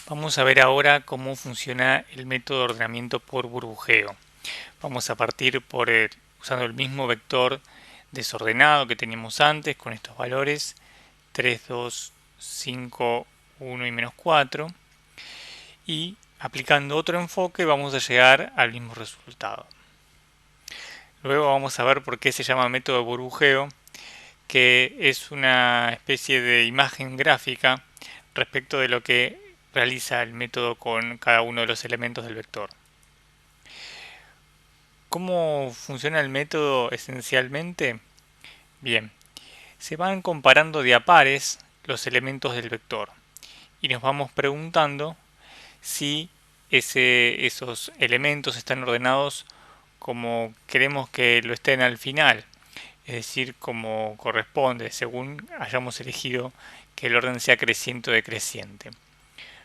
Vamos a ver ahora cómo funciona el método de ordenamiento por burbujeo. Vamos a partir usando el mismo vector desordenado que teníamos antes con estos valores 3, 2, 5, 1 y menos 4, y aplicando otro enfoque vamos a llegar al mismo resultado. Luego vamos a ver por qué se llama método de burbujeo, que es una especie de imagen gráfica respecto de lo que realiza el método con cada uno de los elementos del vector. ¿Cómo funciona el método esencialmente? Bien, se van comparando de a pares los elementos del vector y nos vamos preguntando si esos elementos están ordenados como queremos que lo estén al final, es decir, como corresponde, según hayamos elegido que el orden sea creciente o decreciente.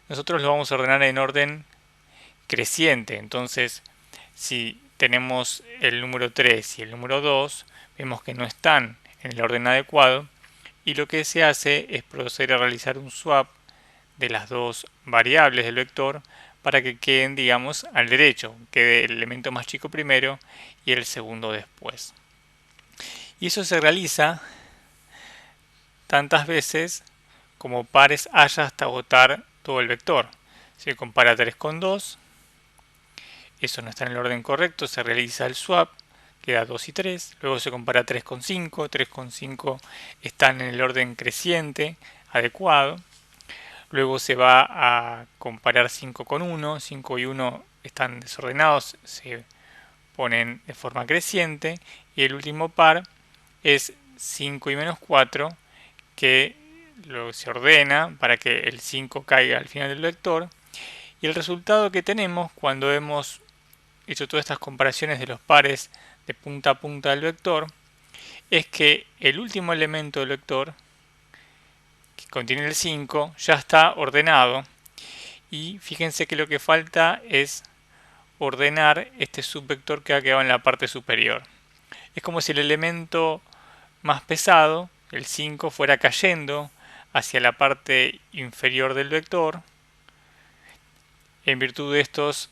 Nosotros lo vamos a ordenar en orden creciente, entonces si tenemos el número 3 y el número 2, vemos que no están en el orden adecuado y lo que se hace es proceder a realizar un swap de las dos variables del vector para que queden, digamos, al derecho, quede el elemento más chico primero y el segundo después. Y eso se realiza tantas veces como pares haya hasta agotar todo el vector. Se compara 3 con 2, eso no está en el orden correcto, se realiza el swap, queda 2 y 3, luego se compara 3 con 5, 3 con 5 están en el orden creciente, adecuado, luego se va a comparar 5 con 1, 5 y 1 están desordenados, se ponen de forma creciente, y el último par es 5 y menos 4, que se ordena para que el 5 caiga al final del vector, y el resultado que tenemos cuando hemos hecho todas estas comparaciones de los pares de punta a punta del vector es que el último elemento del vector, que contiene el 5, ya está ordenado, y fíjense que lo que falta es ordenar este subvector que ha quedado en la parte superior. Es como si el elemento más pesado, el 5, fuera cayendo hacia la parte inferior del vector en virtud de estas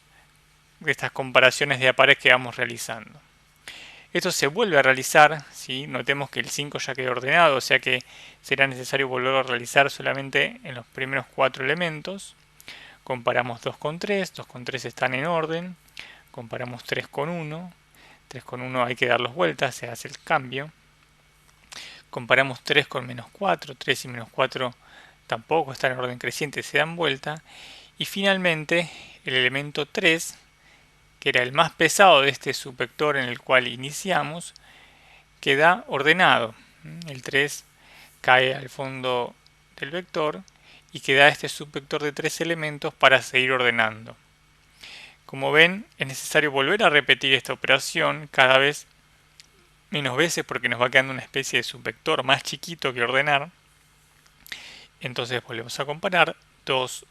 comparaciones de a pares que vamos realizando. Esto se vuelve a realizar, ¿sí? Notemos que el 5 ya quedó ordenado, o sea que será necesario volverlo a realizar solamente en los primeros 4 elementos. Comparamos 2 con 3, 2 con 3 están en orden. Comparamos 3 con 1, 3 con 1 hay que darlos vueltas, se hace el cambio. Comparamos 3 con menos 4, 3 y menos 4 tampoco están en orden creciente, se dan vuelta. Y finalmente el elemento 3, que era el más pesado de este subvector en el cual iniciamos, queda ordenado. El 3 cae al fondo del vector y queda este subvector de 3 elementos para seguir ordenando. Como ven, es necesario volver a repetir esta operación cada vez menos veces porque nos va quedando una especie de subvector más chiquito que ordenar. Entonces volvemos a comparar. 2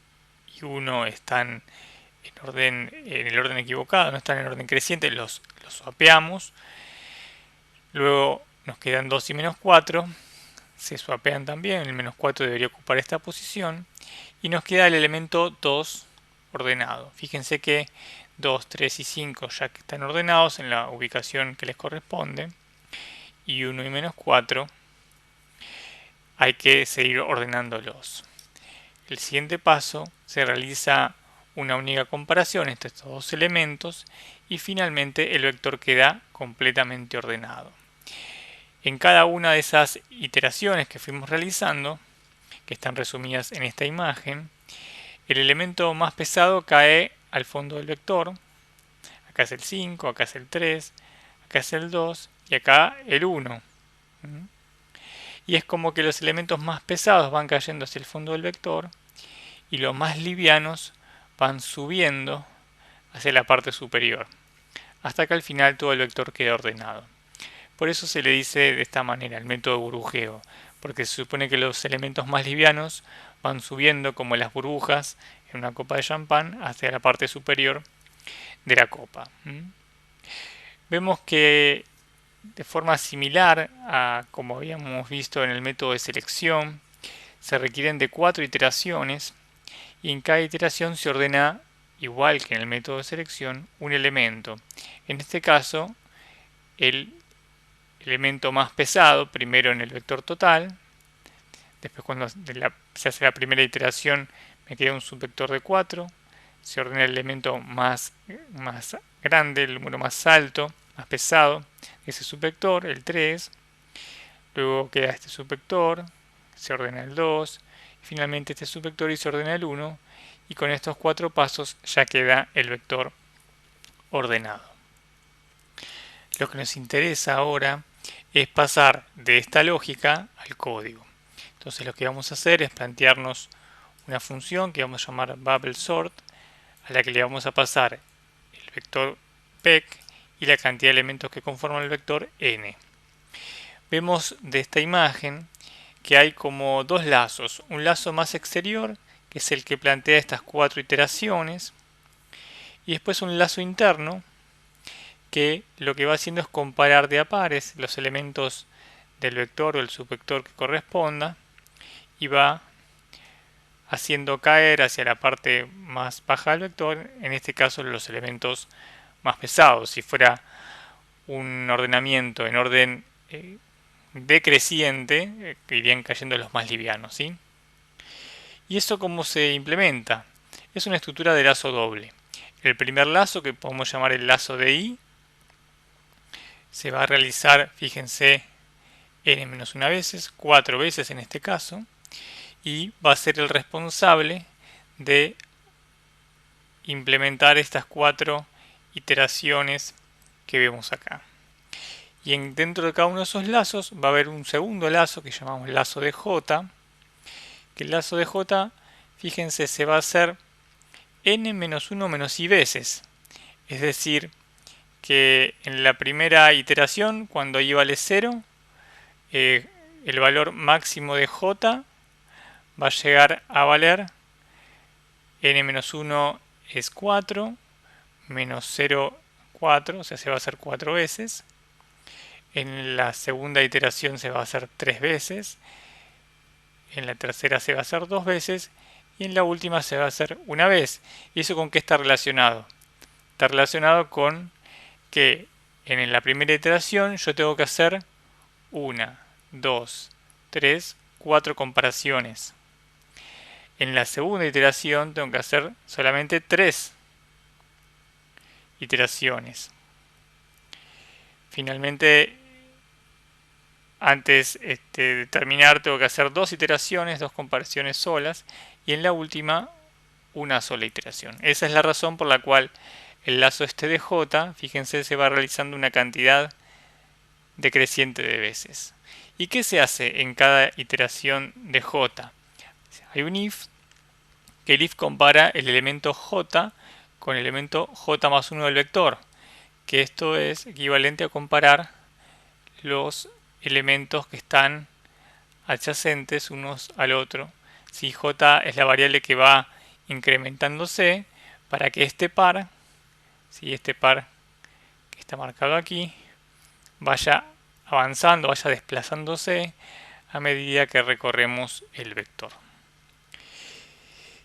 y 1 están en el orden equivocado, no están en el orden creciente, los swapeamos. Luego nos quedan 2 y menos 4, se swapean también, el menos 4 debería ocupar esta posición. Y nos queda el elemento 2 ordenado. Fíjense que 2, 3 y 5 ya que están ordenados en la ubicación que les corresponde. Y 1 y menos 4 hay que seguir ordenándolos. El siguiente paso se realiza una única comparación entre estos dos elementos y finalmente el vector queda completamente ordenado. En cada una de esas iteraciones que fuimos realizando, que están resumidas en esta imagen, el elemento más pesado cae al fondo del vector. Acá es el 5, acá es el 3, acá es el 2 y acá el 1. Y es como que los elementos más pesados van cayendo hacia el fondo del vector y los más livianos van subiendo hacia la parte superior, hasta que al final todo el vector queda ordenado. Por eso se le dice de esta manera el método de burbujeo, porque se supone que los elementos más livianos van subiendo como las burbujas en una copa de champán hacia la parte superior de la copa. Vemos que de forma similar a como habíamos visto en el método de selección, se requieren de 4 iteraciones y en cada iteración se ordena, igual que en el método de selección, un elemento. En este caso, el elemento más pesado, primero en el vector total, después cuando se hace la primera iteración me queda un subvector de 4, se ordena el elemento más grande, el número más alto, más pesado, ese subvector, el 3, luego queda este subvector, se ordena el 2, y finalmente este subvector y se ordena el 1, y con estos 4 pasos ya queda el vector ordenado. Lo que nos interesa ahora es pasar de esta lógica al código. Entonces lo que vamos a hacer es plantearnos una función que vamos a llamar bubble sort, a la que le vamos a pasar el vector pec y la cantidad de elementos que conforman el vector n. Vemos de esta imagen que hay como dos lazos, un lazo más exterior, que es el que plantea estas 4 iteraciones, y después un lazo interno, que lo que va haciendo es comparar de a pares los elementos del vector o el subvector que corresponda, y va haciendo caer hacia la parte más baja del vector, en este caso los elementos más pesados. Si fuera un ordenamiento en orden decreciente, irían cayendo los más livianos, ¿sí? ¿Y eso cómo se implementa? Es una estructura de lazo doble. El primer lazo, que podemos llamar el lazo de i, se va a realizar, fíjense, n-1 veces, 4 veces en este caso, y va a ser el responsable de implementar estas 4 iteraciones que vemos acá. Y dentro de cada uno de esos lazos va a haber un segundo lazo que llamamos lazo de j, que el lazo de j, fíjense, se va a hacer n-1 menos i veces. Es decir, que en la primera iteración, cuando i vale 0, el valor máximo de j va a llegar a valer n-1 es 4, menos 0, 4, o sea, se va a hacer 4 veces. En la segunda iteración se va a hacer 3 veces. En la tercera se va a hacer 2 veces. Y en la última se va a hacer una vez. ¿Y eso con qué está relacionado? Está relacionado con que en la primera iteración yo tengo que hacer 1, 2, 3, 4 comparaciones. En la segunda iteración tengo que hacer solamente 3 iteraciones. Finalmente, antes de terminar, tengo que hacer 2 iteraciones, 2 comparaciones solas, y en la última, una sola iteración. Esa es la razón por la cual el lazo este de j, fíjense, se va realizando una cantidad decreciente de veces. ¿Y qué se hace en cada iteración de j? Hay un if, que el if compara el elemento j con el elemento j más 1 del vector, que esto es equivalente a comparar los elementos que están adyacentes unos al otro. Si j es la variable que va incrementándose, para que este par, si este par que está marcado aquí, vaya avanzando, vaya desplazándose a medida que recorremos el vector.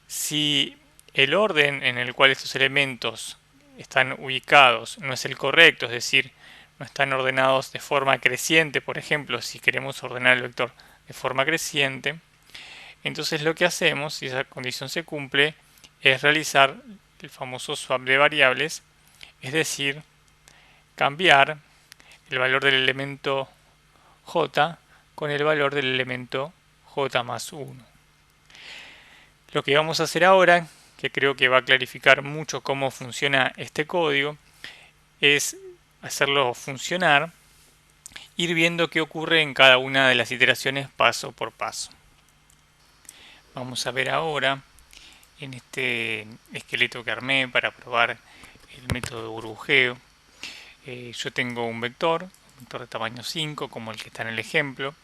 Si el orden en el cual estos elementos están ubicados no es el correcto, es decir, no están ordenados de forma creciente, por ejemplo, si queremos ordenar el vector de forma creciente, entonces lo que hacemos, si esa condición se cumple, es realizar el famoso swap de variables, es decir, cambiar el valor del elemento j con el valor del elemento j más 1. Lo que vamos a hacer ahora, que creo que va a clarificar mucho cómo funciona este código, es hacerlo funcionar, ir viendo qué ocurre en cada una de las iteraciones paso por paso. Vamos a ver ahora en este esqueleto que armé para probar el método de burbujeo. Yo tengo un vector de tamaño 5 como el que está en el ejemplo,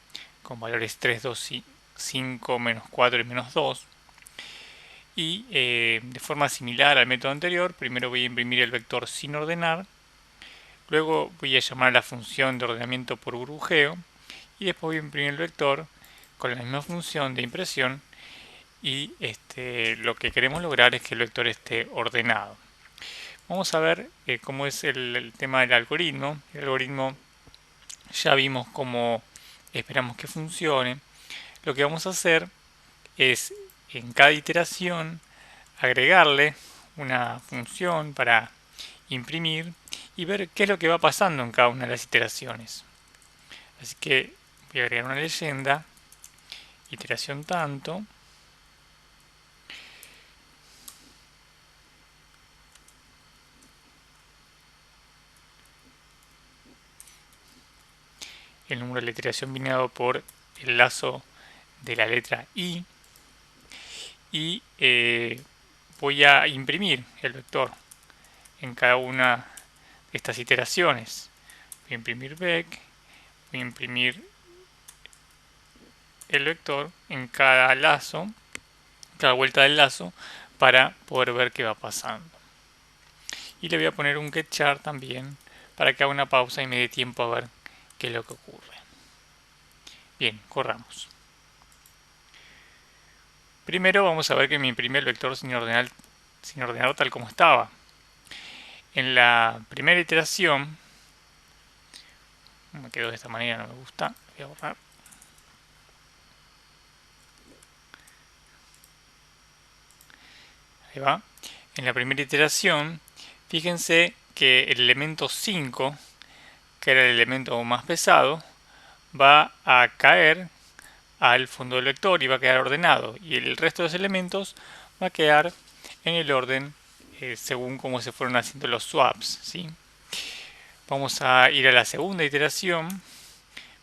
con valores 3, 2, 5, menos 4 y menos 2. Y de forma similar al método anterior, primero voy a imprimir el vector sin ordenar, luego voy a llamar a la función de ordenamiento por burbujeo y después voy a imprimir el vector con la misma función de impresión y lo que queremos lograr es que el vector esté ordenado. Vamos a ver cómo es el tema del algoritmo. El algoritmo ya vimos cómo esperamos que funcione. Lo que vamos a hacer es en cada iteración agregarle una función para imprimir y ver qué es lo que va pasando en cada una de las iteraciones. Así que voy a agregar una leyenda, iteración tanto, el número de la iteración viene dado por el lazo de la letra I, y voy a imprimir el vector en cada una de estas iteraciones. Voy a imprimir vec, voy a imprimir el vector en cada lazo, cada vuelta del lazo, para poder ver qué va pasando. Y le voy a poner un getChar también para que haga una pausa y me dé tiempo a ver qué es lo que ocurre. Bien, corramos. Primero vamos a ver que me imprime el vector sin ordenar tal como estaba. En la primera iteración, me quedó de esta manera, no me gusta, voy a borrar. Ahí va. En la primera iteración, fíjense que el elemento 5, que era el elemento más pesado, va a caer al fondo del vector y va a quedar ordenado. Y el resto de los elementos va a quedar en el orden según cómo se fueron haciendo los swaps, ¿sí? Vamos a ir a la segunda iteración.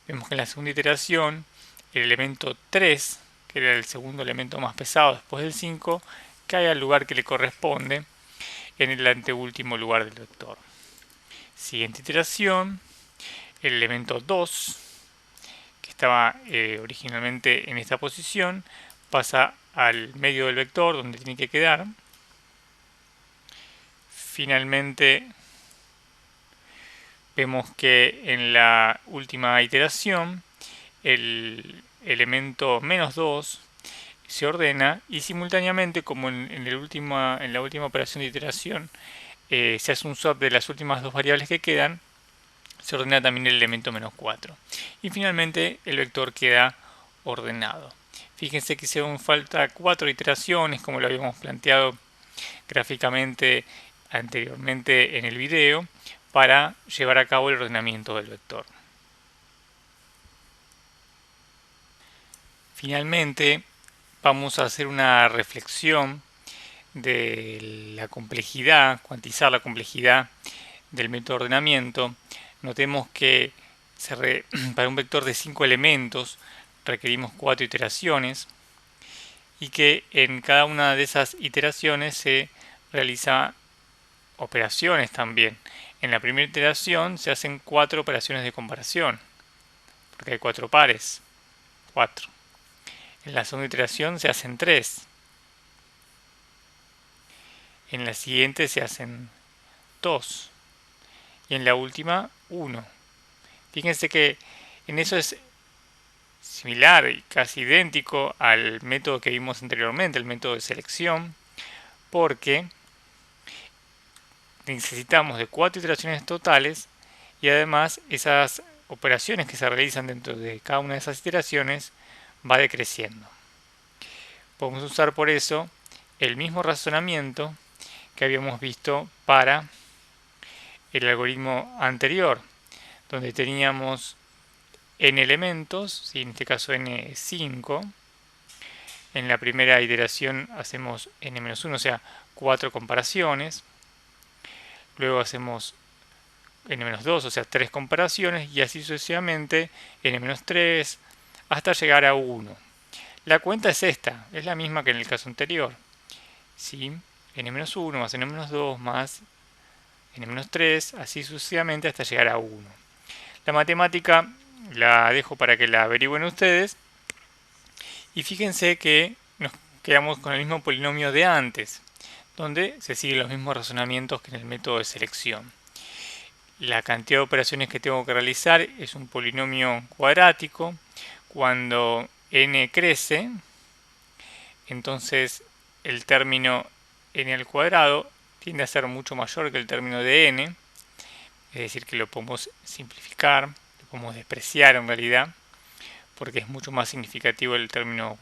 Vemos que en la segunda iteración el elemento 3, que era el segundo elemento más pesado después del 5, cae al lugar que le corresponde en el anteúltimo lugar del vector. Siguiente iteración, el elemento 2, que estaba originalmente en esta posición, pasa al medio del vector donde tiene que quedar. Finalmente vemos que en la última iteración el elemento menos 2 se ordena y simultáneamente, como en la última operación de iteración se hace un swap de las últimas dos variables que quedan, se ordena también el elemento menos 4. Y finalmente el vector queda ordenado. Fíjense que hicieron falta 4 iteraciones, como lo habíamos planteado gráficamente anteriormente en el video, para llevar a cabo el ordenamiento del vector. Finalmente, vamos a hacer una reflexión de la complejidad, cuantizar la complejidad del método de ordenamiento. Notemos que para un vector de 5 elementos requerimos 4 iteraciones y que en cada una de esas iteraciones se realiza operaciones también. En la primera iteración se hacen 4 operaciones de comparación, porque hay 4 pares. 4. En la segunda iteración se hacen 3. En la siguiente se hacen 2. Y en la última 1. Fíjense que en eso es similar y casi idéntico al método que vimos anteriormente, el método de selección, porque necesitamos de 4 iteraciones totales y además esas operaciones que se realizan dentro de cada una de esas iteraciones va decreciendo. Podemos usar por eso el mismo razonamiento que habíamos visto para el algoritmo anterior, donde teníamos n elementos, en este caso n5. En la primera iteración hacemos n-1, o sea, 4 comparaciones. Luego hacemos n-2, o sea, 3 comparaciones, y así sucesivamente n-3 hasta llegar a 1. La cuenta es esta, es la misma que en el caso anterior. ¿Sí? n-1 más n-2 más n-3, así sucesivamente hasta llegar a 1. La matemática la dejo para que la averigüen ustedes. Y fíjense que nos quedamos con el mismo polinomio de antes, donde se siguen los mismos razonamientos que en el método de selección. La cantidad de operaciones que tengo que realizar es un polinomio cuadrático. Cuando n crece, entonces el término n al cuadrado tiende a ser mucho mayor que el término de n, es decir, que lo podemos simplificar, lo podemos despreciar en realidad, porque es mucho más significativo el término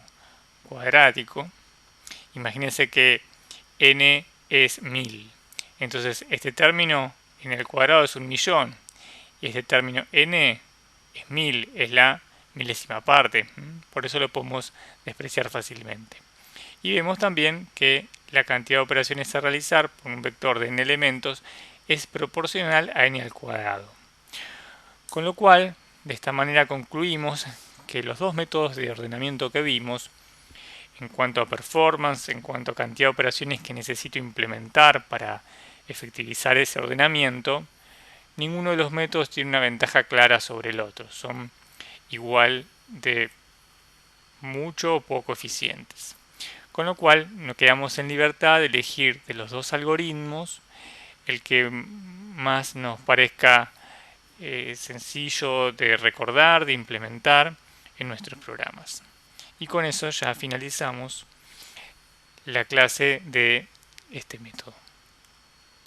cuadrático. Imagínense que n es 1000, entonces este término n al cuadrado es 1.000.000, y este término n es 1000, es la milésima parte, por eso lo podemos despreciar fácilmente. Y vemos también que la cantidad de operaciones a realizar por un vector de n elementos es proporcional a n al cuadrado. Con lo cual, de esta manera concluimos que los dos métodos de ordenamiento que vimos, en cuanto a performance, en cuanto a cantidad de operaciones que necesito implementar para efectivizar ese ordenamiento, ninguno de los métodos tiene una ventaja clara sobre el otro. Son igual de mucho o poco eficientes. Con lo cual nos quedamos en libertad de elegir de los dos algoritmos el que más nos parezca sencillo de recordar, de implementar en nuestros programas. Y con eso ya finalizamos la clase de este método.